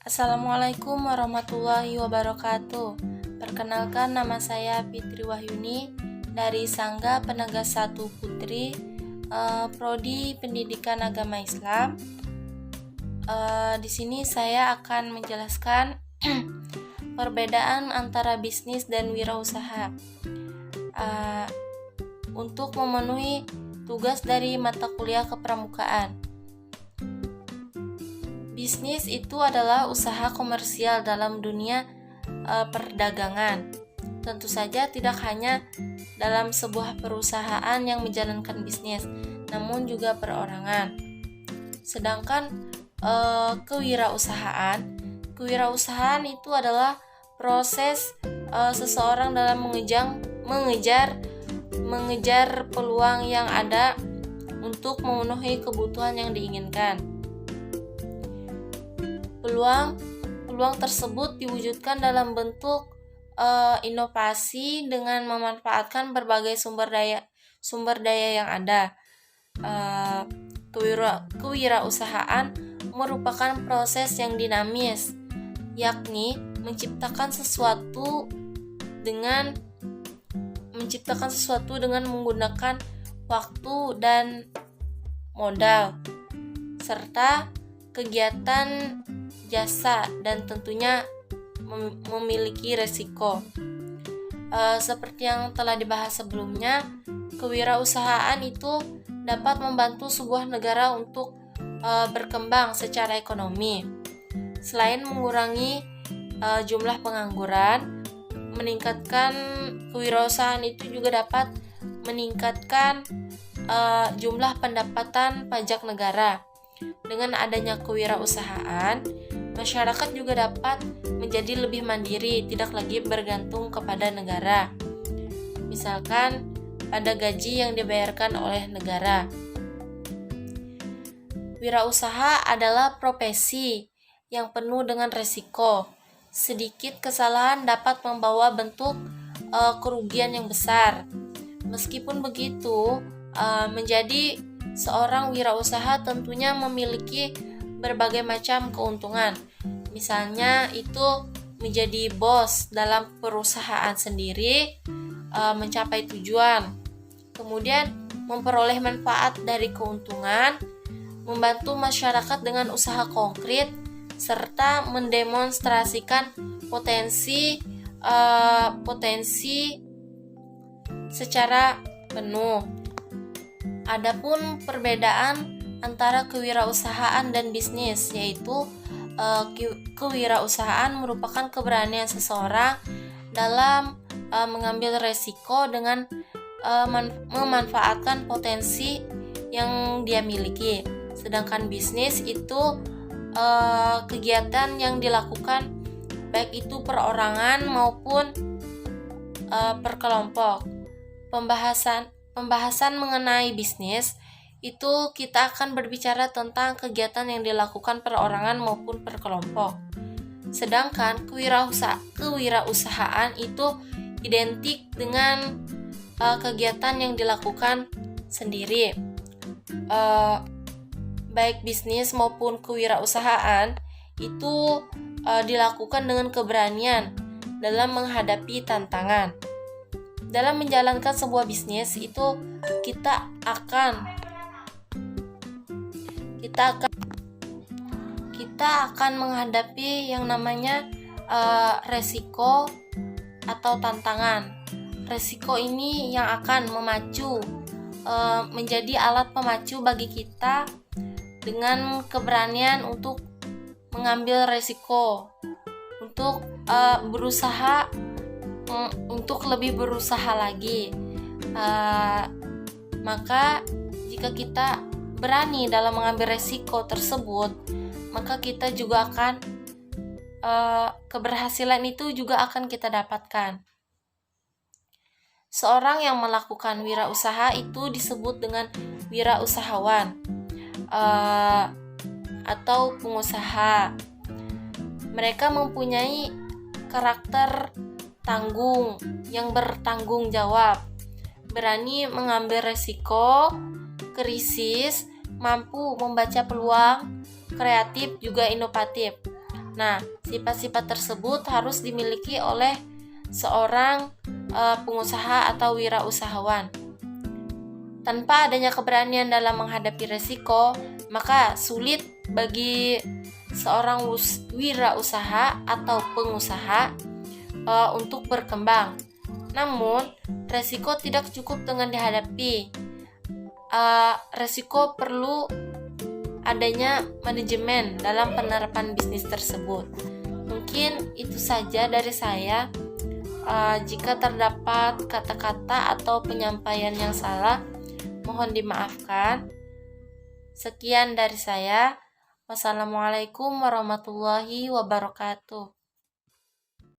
Assalamualaikum warahmatullahi wabarakatuh. Perkenalkan, nama saya Fitri Wahyuni dari Sangga Penegas 1 Putri, Prodi Pendidikan Agama Islam. Di sini saya akan menjelaskan perbedaan antara bisnis dan wirausaha untuk memenuhi tugas dari mata kuliah kepramukaan. Bisnis itu adalah usaha komersial dalam dunia perdagangan. Tentu saja tidak hanya dalam sebuah perusahaan yang menjalankan bisnis, namun juga perorangan. Sedangkan kewirausahaan itu adalah proses seseorang dalam mengejar peluang yang ada untuk memenuhi kebutuhan yang diinginkan. Peluang tersebut diwujudkan dalam bentuk inovasi dengan memanfaatkan berbagai sumber daya yang ada. Kewirausahaan merupakan proses yang dinamis, yakni menciptakan sesuatu dengan menggunakan waktu dan modal, serta kegiatan jasa, dan tentunya memiliki resiko. Seperti yang telah dibahas sebelumnya, kewirausahaan itu dapat membantu sebuah negara untuk berkembang secara ekonomi. Selain mengurangi jumlah pengangguran, meningkatkan kewirausahaan itu juga dapat meningkatkan jumlah pendapatan pajak negara. Dengan adanya kewirausahaan, masyarakat juga dapat menjadi lebih mandiri, tidak lagi bergantung kepada negara. Misalkan pada gaji yang dibayarkan oleh negara. Wirausaha adalah profesi yang penuh dengan resiko. Sedikit kesalahan dapat membawa bentuk kerugian yang besar. Meskipun begitu, menjadi seorang wirausaha tentunya memiliki berbagai macam keuntungan. Misalnya itu menjadi bos dalam perusahaan sendiri, mencapai tujuan, kemudian memperoleh manfaat dari keuntungan, membantu masyarakat dengan usaha konkret, serta mendemonstrasikan potensi secara penuh. Adapun perbedaan antara kewirausahaan dan bisnis, yaitu kewirausahaan merupakan keberanian seseorang dalam mengambil resiko dengan memanfaatkan potensi yang dia miliki. Sedangkan bisnis itu kegiatan yang dilakukan baik itu perorangan maupun perkelompok. Pembahasan mengenai bisnis itu kita akan berbicara tentang kegiatan yang dilakukan perorangan maupun perkelompok. Sedangkan kewirausahaan itu identik dengan kegiatan yang dilakukan sendiri. Baik bisnis maupun kewirausahaan itu dilakukan dengan keberanian dalam menghadapi tantangan. Dalam menjalankan sebuah bisnis itu kita akan menghadapi yang namanya resiko atau tantangan. Resiko ini yang akan menjadi alat pemacu bagi kita dengan keberanian untuk mengambil resiko, untuk lebih berusaha lagi. Maka jika kita berani dalam mengambil resiko tersebut, maka kita juga akan keberhasilan itu juga akan kita dapatkan. Seorang yang melakukan wirausaha itu disebut dengan wirausahawan atau pengusaha. Mereka mempunyai karakter tanggung, yang bertanggung jawab, berani mengambil resiko, krisis, mampu membaca peluang, kreatif juga inovatif. Nah, sifat-sifat tersebut harus dimiliki oleh seorang pengusaha atau wirausahawan. Tanpa adanya keberanian dalam menghadapi resiko, maka sulit bagi seorang wirausaha atau pengusaha untuk berkembang. Namun, resiko tidak cukup dengan dihadapi. Resiko perlu adanya manajemen dalam penerapan bisnis tersebut. Mungkin itu saja dari saya. Jika terdapat kata-kata atau penyampaian yang salah, mohon dimaafkan. Sekian dari saya. Wassalamualaikum warahmatullahi wabarakatuh.